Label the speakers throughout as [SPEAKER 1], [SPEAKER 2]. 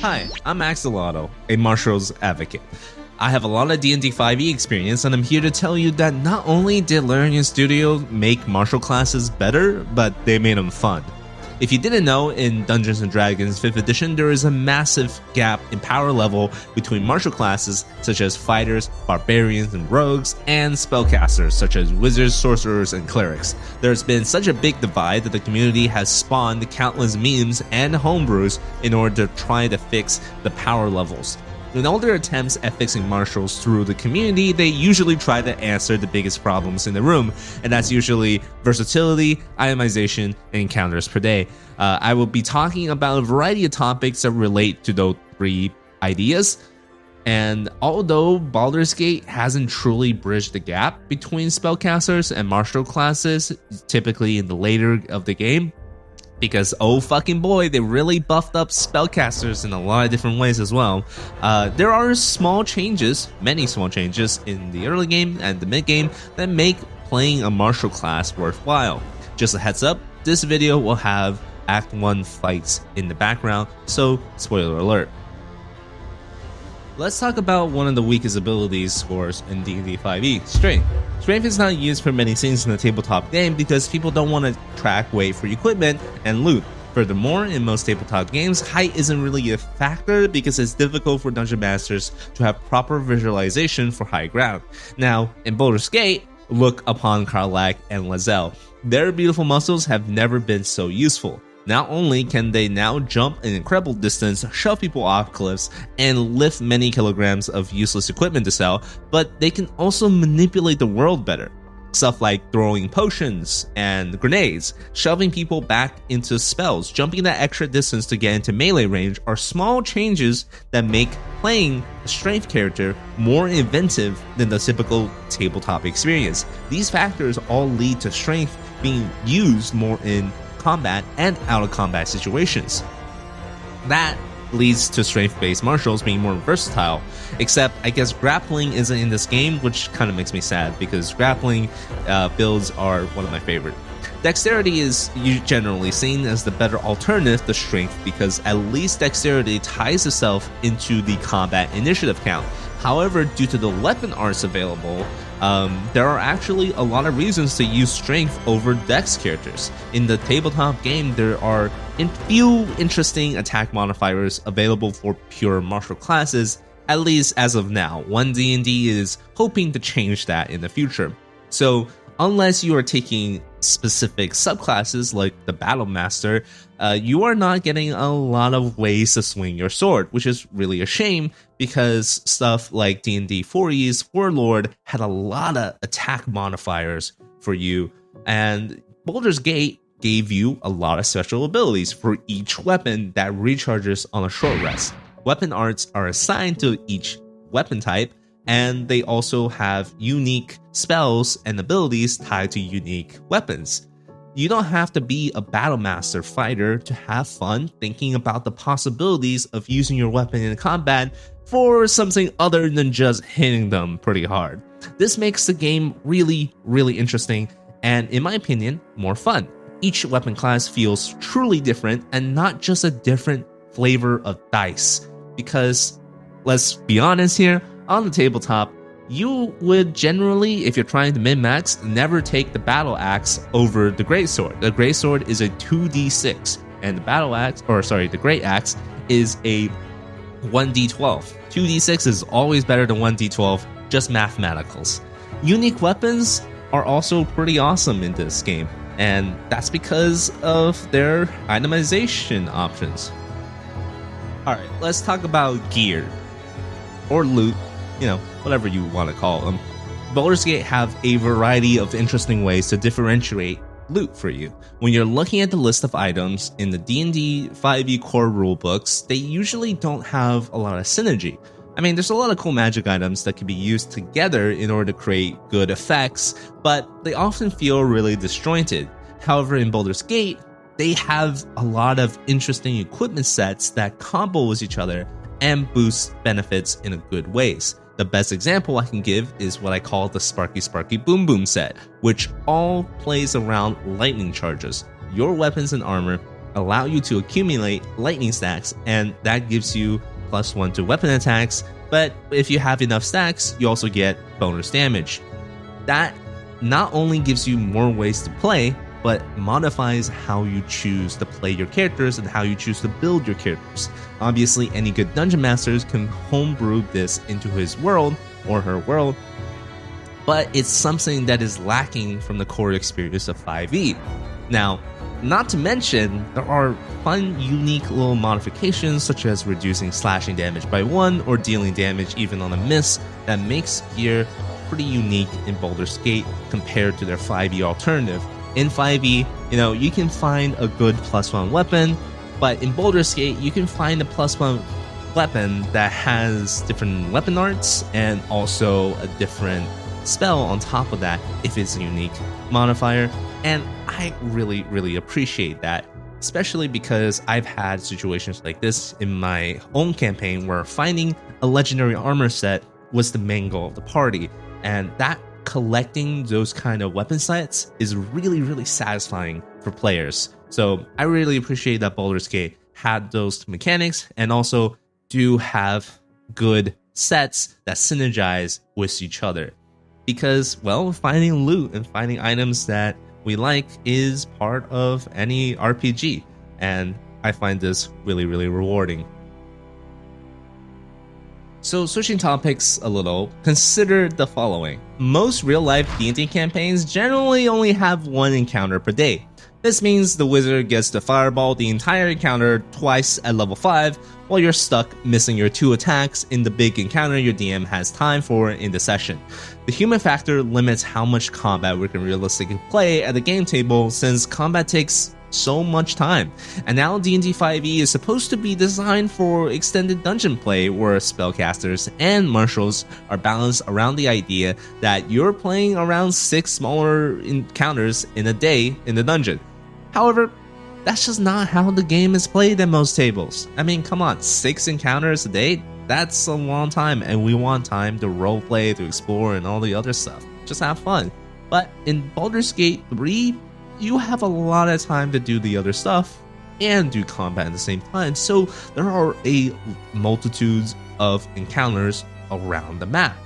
[SPEAKER 1] Hi, I'm Axolotl, a martials advocate. I have a lot of D&D 5e experience, and I'm here to tell you that not only did Larian Studio make martial classes better, but they made them fun. If you didn't know, in Dungeons & Dragons 5th edition, there is a massive gap in power level between martial classes such as fighters, barbarians, and rogues, and spellcasters such as wizards, sorcerers, and clerics. There's been such a big divide that the community has spawned countless memes and homebrews in order to try to fix the power levels. In all their attempts at fixing martials through the community, they usually try to answer the biggest problems in the room, and that's usually versatility, itemization, and encounters per day. I will be talking about a variety of topics that relate to those three ideas, and although Baldur's Gate hasn't truly bridged the gap between spellcasters and martial classes, typically in the later of the game, because oh fucking boy, they really buffed up spellcasters in a lot of different ways as well. There are small changes, many small changes in the early game and the mid game that make playing a martial class worthwhile. Just a heads up, this video will have Act 1 fights in the background, so spoiler alert. Let's talk about one of the weakest abilities scores in D&D 5e, Strength. Strength is not used for many things in the tabletop game because people don't want to track weight for equipment and loot. Furthermore, in most tabletop games, height isn't really a factor because it's difficult for dungeon masters to have proper visualization for high ground. Now, in Baldur's Gate, look upon Karlach and Lae'zel. Their beautiful muscles have never been so useful. Not only can they now jump an incredible distance, shove people off cliffs, and lift many kilograms of useless equipment to sell, but they can also manipulate the world better. Stuff like throwing potions and grenades, shoving people back into spells, jumping that extra distance to get into melee range are small changes that make playing a strength character more inventive than the typical tabletop experience. These factors all lead to strength being used more in combat and out of combat situations. That leads to strength-based martials being more versatile, except I guess grappling isn't in this game, which kind of makes me sad because grappling builds are one of my favorite. Dexterity is generally seen as the better alternative to strength because at least dexterity ties itself into the combat initiative count. However, due to the weapon arts available, there are actually a lot of reasons to use strength over dex characters. In the tabletop game, there are few interesting attack modifiers available for pure martial classes, at least as of now. 1D&D is hoping to change that in the future. So, unless you are taking specific subclasses like the Battle Master, you are not getting a lot of ways to swing your sword, which is really a shame because stuff like D&D 4E's Warlord had a lot of attack modifiers for you, and Baldur's Gate gave you a lot of special abilities for each weapon that recharges on a short rest. Weapon arts are assigned to each weapon type, and they also have unique spells and abilities tied to unique weapons. You don't have to be a battle master fighter to have fun thinking about the possibilities of using your weapon in combat for something other than just hitting them pretty hard. This makes the game really, really interesting and, in my opinion, more fun. Each weapon class feels truly different and not just a different flavor of dice. Because, let's be honest here, on the tabletop, you would generally, if you're trying to min-max, never take the battle axe over the greatsword. The greatsword is a 2d6, and the great axe is a 1d12. 2d6 is always better than 1d12, just mathematicals. Unique weapons are also pretty awesome in this game, and that's because of their itemization options. Alright, let's talk about gear, or loot, whatever you want to call them. Baldur's Gate have a variety of interesting ways to differentiate loot for you. When you're looking at the list of items in the D&D 5e core rulebooks, they usually don't have a lot of synergy. I mean, there's a lot of cool magic items that can be used together in order to create good effects, but they often feel really disjointed. However, in Baldur's Gate, they have a lot of interesting equipment sets that combo with each other and boost benefits in a good ways. The best example I can give is what I call the Sparky Boom Boom set, which all plays around lightning charges. Your weapons and armor allow you to accumulate lightning stacks, and that gives you +1 to weapon attacks. But if you have enough stacks, you also get bonus damage. That not only gives you more ways to play, but modifies how you choose to play your characters and how you choose to build your characters. Obviously, any good dungeon masters can homebrew this into his world or her world, but it's something that is lacking from the core experience of 5e. Now, not to mention, there are fun, unique little modifications such as reducing slashing damage by 1 or dealing damage even on a miss that makes gear pretty unique in Baldur's Gate compared to their 5e alternative. In 5e, you can find a good +1 weapon, but in Baldur's Gate, you can find a +1 weapon that has different weapon arts and also a different spell on top of that if it's a unique modifier. And I really, really appreciate that, especially because I've had situations like this in my own campaign where finding a legendary armor set was the main goal of the party, and that collecting those kind of weapon sets is really, really satisfying for players. So I really appreciate that Baldur's Gate had those mechanics and also do have good sets that synergize with each other. Because, well, finding loot and finding items that we like is part of any RPG, and I find this really, really rewarding. So switching topics a little, consider the following. Most real-life D&D campaigns generally only have 1 encounter per day. This means the wizard gets to fireball the entire encounter twice at level 5, while you're stuck missing your 2 attacks in the big encounter your DM has time for in the session. The human factor limits how much combat we can realistically play at the game table, since combat takes so much time. And now D&D 5e is supposed to be designed for extended dungeon play, where spellcasters and marshals are balanced around the idea that you're playing around 6 smaller encounters in a day in the dungeon. However, that's just not how the game is played at most tables. I mean, come on, 6 encounters a day? That's a long time, and we want time to roleplay, to explore, and all the other stuff. Just have fun. But in Baldur's Gate 3, you have a lot of time to do the other stuff and do combat at the same time, so there are a multitudes of encounters around the map,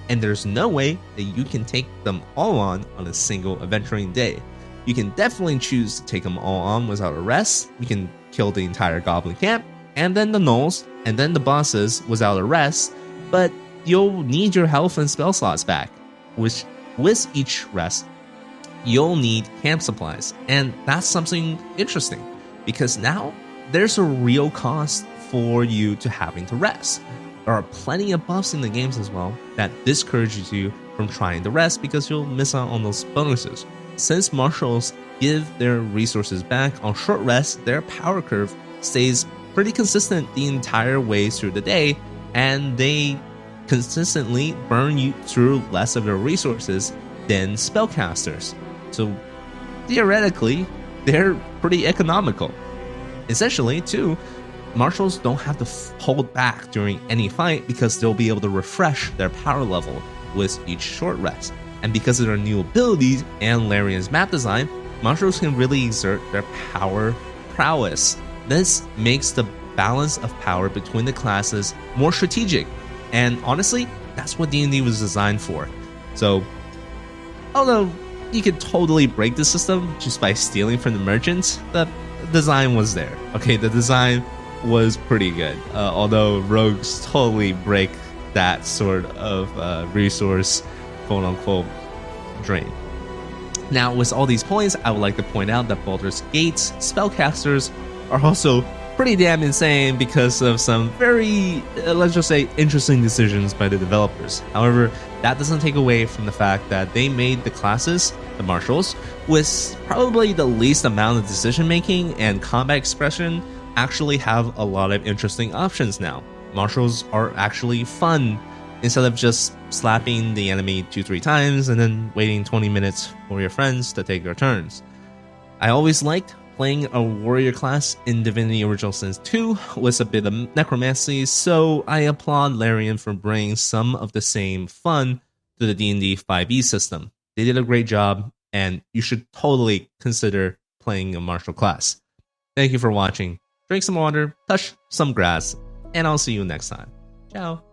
[SPEAKER 1] and there's no way that you can take them all on a single adventuring day. You can definitely choose to take them all on without a rest. You can kill the entire goblin camp, and then the gnolls, and then the bosses without a rest, but you'll need your health and spell slots back, which with each rest, you'll need camp supplies. And that's something interesting, because now there's a real cost for you to having to rest. There are plenty of buffs in the games as well that discourages you from trying to rest because you'll miss out on those bonuses. Since marshals give their resources back on short rest, their power curve stays pretty consistent the entire way through the day, and they consistently burn you through less of their resources than spellcasters. So theoretically, they're pretty economical. Essentially, too, marshals don't have to hold back during any fight because they'll be able to refresh their power level with each short rest. And because of their new abilities and Larian's map design, marshals can really exert their power prowess. This makes the balance of power between the classes more strategic, and honestly, that's what D&D was designed for. So, although you could totally break the system just by stealing from the merchants, the design was there. Okay, the design was pretty good, although rogues totally break that sort of resource, quote-unquote, drain. Now, with all these points, I would like to point out that Baldur's Gate's spellcasters are also pretty damn insane because of some very, let's just say, interesting decisions by the developers. However, that doesn't take away from the fact that they made the classes, the marshals, with probably the least amount of decision making and combat expression, actually have a lot of interesting options now. Marshals are actually fun, instead of just slapping the enemy 2-3 times and then waiting 20 minutes for your friends to take their turns. I always liked playing a warrior class in Divinity Original Sin 2 with a bit of necromancy, so I applaud Larian for bringing some of the same fun to the D&D 5e system. They did a great job, and you should totally consider playing a martial class. Thank you for watching. Drink some water, touch some grass, and I'll see you next time. Ciao.